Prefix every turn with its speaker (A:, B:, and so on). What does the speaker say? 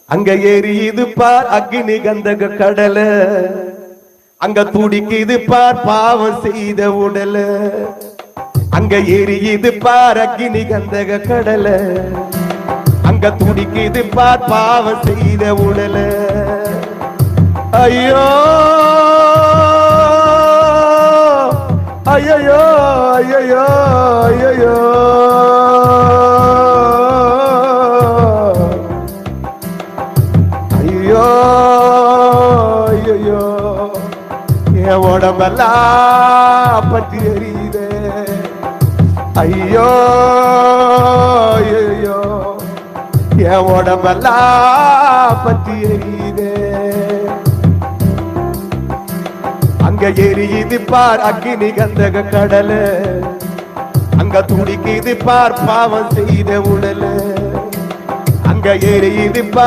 A: அங்க எரியுது பார் அக்னி கந்தக கடல, அங்க துடிக்குது பார் பாவம் செய்த உடல. அங்க எரியுது பார் அக்னி கந்தக கடல, அங்க துடிக்குது பார் பாவம் செய்த உடல. ஐயோ ஐயோ ஐயோ ஐயோ ஐயோ ஐயோ என் உடம்பெல்லாம் பற்றி எரியுதே. ஐயோ ஐயோ என் உடம்பெல்லாம் பற்றி எரியுதே. அங்க எரியுது பார் அக்னி கந்தக கடல, அங்க துடிக்குது பார் பாவம் செய்த உடல. அங்க எரியுது பார்